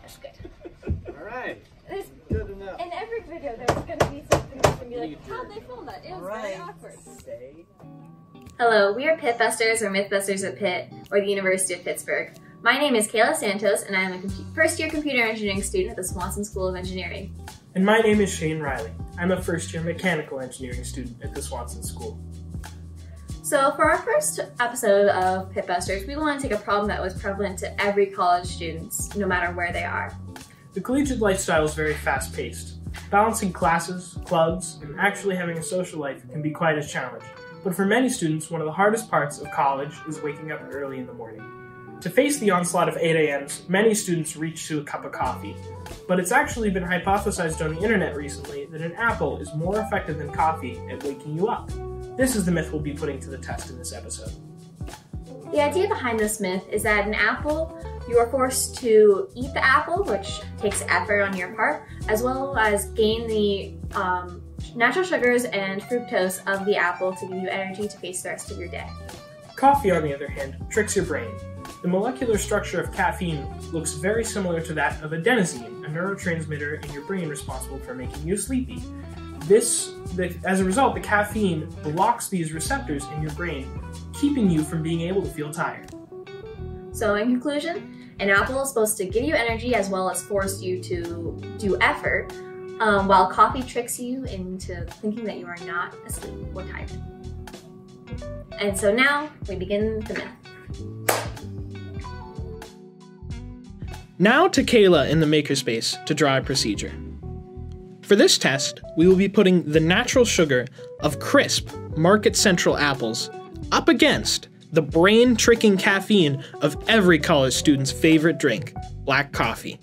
That's good. All right. Good enough. In every video, there's going to be something that's going to be like, how'd they film that? It was very awkward. Hello, we are Pitbusters or Mythbusters at Pitt, or the University of Pittsburgh. My name is Kayla Santos, and I am a first-year computer engineering student at the Swanson School of Engineering. And my name is Shane Riley. I'm a first-year mechanical engineering student at the Swanson School. So for our first episode of Pitbusters, we want to take a problem that was prevalent to every college student, no matter where they are. The collegiate lifestyle is very fast-paced. Balancing classes, clubs, and actually having a social life can be quite a challenge. But for many students, one of the hardest parts of college is waking up early in the morning. To face the onslaught of 8 a.m.s, many students reach to a cup of coffee. But it's actually been hypothesized on the internet recently that an apple is more effective than coffee at waking you up. This is the myth we'll be putting to the test in this episode. The idea behind this myth is that an apple, you are forced to eat the apple, which takes effort on your part, as well as gain the natural sugars and fructose of the apple to give you energy to face the rest of your day. Coffee, on the other hand, tricks your brain. The molecular structure of caffeine looks very similar to that of adenosine, a neurotransmitter in your brain responsible for making you sleepy. As a result, the caffeine blocks these receptors in your brain, keeping you from being able to feel tired. So in conclusion, an apple is supposed to give you energy as well as force you to do effort, while coffee tricks you into thinking that you are not asleep or tired. And so now we begin the myth. Now to Kayla in the makerspace to draw a procedure. For this test, we will be putting the natural sugar of crisp, Market Central apples up against the brain-tricking caffeine of every college student's favorite drink, black coffee.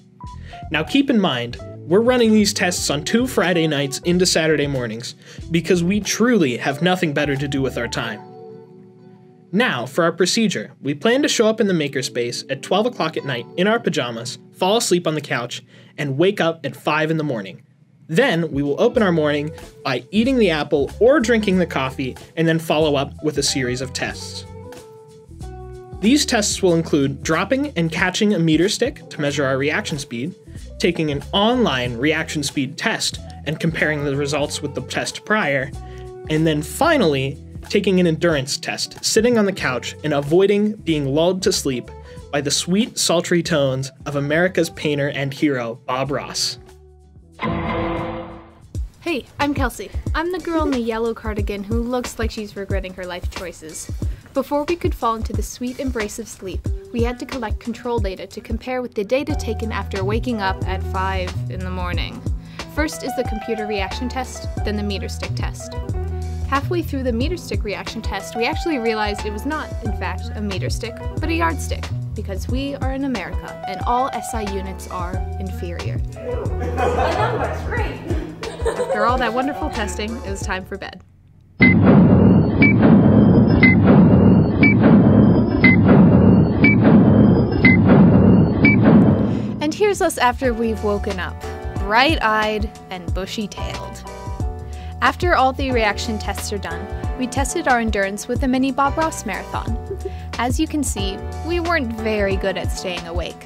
Now keep in mind, we're running these tests on 2 Friday nights into Saturday mornings because we truly have nothing better to do with our time. Now, for our procedure, we plan to show up in the makerspace at 12 o'clock at night in our pajamas, fall asleep on the couch, and wake up at 5 in the morning. Then, we will open our morning by eating the apple or drinking the coffee, and then follow up with a series of tests. These tests will include dropping and catching a meter stick to measure our reaction speed, taking an online reaction speed test and comparing the results with the test prior, and then finally, taking an endurance test, sitting on the couch and avoiding being lulled to sleep by the sweet, sultry tones of America's painter and hero, Bob Ross. Hey, I'm Kelsey. I'm the girl in the yellow cardigan who looks like she's regretting her life choices. Before we could fall into the sweet embrace of sleep, we had to collect control data to compare with the data taken after waking up at 5 in the morning. First is the computer reaction test, then the meter stick test. Halfway through the meter stick reaction test, we actually realized it was not, in fact, a meter stick, but a yardstick, because we are in America, and all SI units are inferior. My numbers, great! After all that wonderful testing, it was time for bed. And here's us after we've woken up, bright-eyed and bushy-tailed. After all the reaction tests are done, we tested our endurance with a mini Bob Ross marathon. As you can see, we weren't very good at staying awake.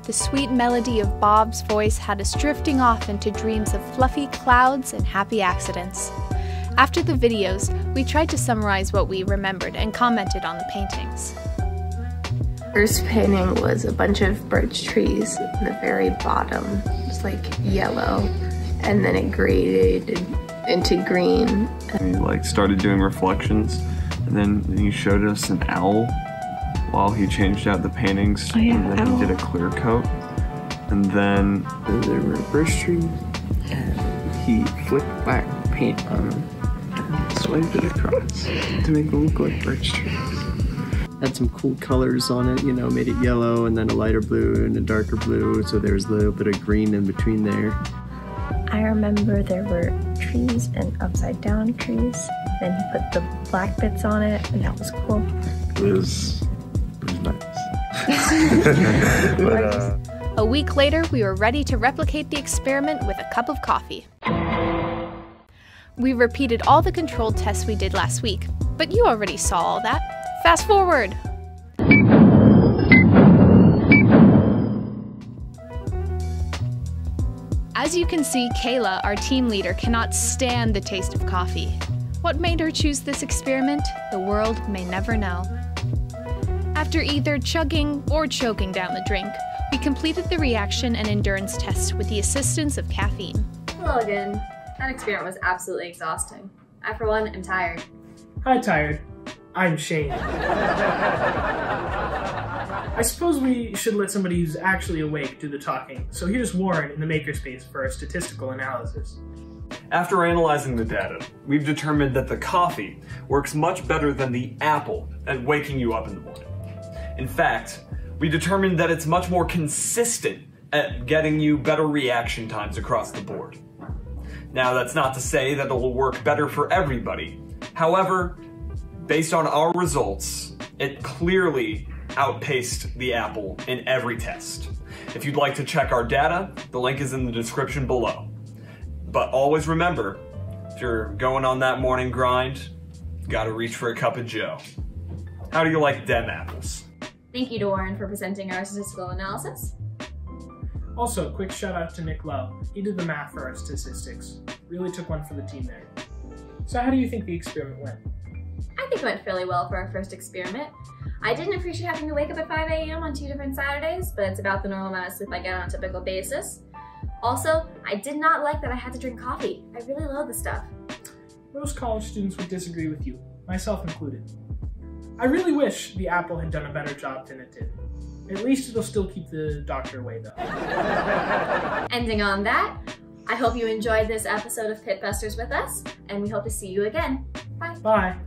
The sweet melody of Bob's voice had us drifting off into dreams of fluffy clouds and happy accidents. After the videos, we tried to summarize what we remembered and commented on the paintings. First painting was a bunch of birch trees in the very bottom. It was like yellow, and then it graded into green. And like started doing reflections, and then he showed us an owl while he changed out the paintings, and then he did a clear coat. And then there were birch trees, and he flicked black paint on them and swiped it across to make them look like birch trees. Had some cool colors on it, you know, made it yellow and then a lighter blue and a darker blue, so there was a little bit of green in between there. I remember there were trees and upside down trees. Then he put the black bits on it, and that was cool. It was nice. A week later, we were ready to replicate the experiment with a cup of coffee. We repeated all the controlled tests we did last week, but you already saw all that. Fast forward! As you can see, Kayla, our team leader, cannot stand the taste of coffee. What made her choose this experiment? The world may never know. After either chugging or choking down the drink, we completed the reaction and endurance test with the assistance of caffeine. Hello again. That experiment was absolutely exhausting. I, for one, am tired. Hi, tired. I'm Shane. I suppose we should let somebody who's actually awake do the talking, so here's Warren in the makerspace for a statistical analysis. After analyzing the data, we've determined that the coffee works much better than the apple at waking you up in the morning. In fact, we determined that it's much more consistent at getting you better reaction times across the board. Now, that's not to say that it will work better for everybody. However, based on our results, it clearly outpaced the apple in every test. If you'd like to check our data, the link is in the description below. But always remember, if you're going on that morning grind, you gotta reach for a cup of joe. How do you like them apples? Thank you to Warren for presenting our statistical analysis. Also, quick shout out to Nick Lowe. He did the math for our statistics. Really took one for the team there. So how do you think the experiment went? I think it went fairly well for our first experiment. I didn't appreciate having to wake up at 5 a.m. on 2 different Saturdays, but it's about the normal amount of sleep I get on a typical basis. Also, I did not like that I had to drink coffee. I really love the stuff. Most college students would disagree with you, myself included. I really wish the apple had done a better job than it did. At least it'll still keep the doctor away though. Ending on that, I hope you enjoyed this episode of Pitbusters with us, and we hope to see you again. Bye. Bye.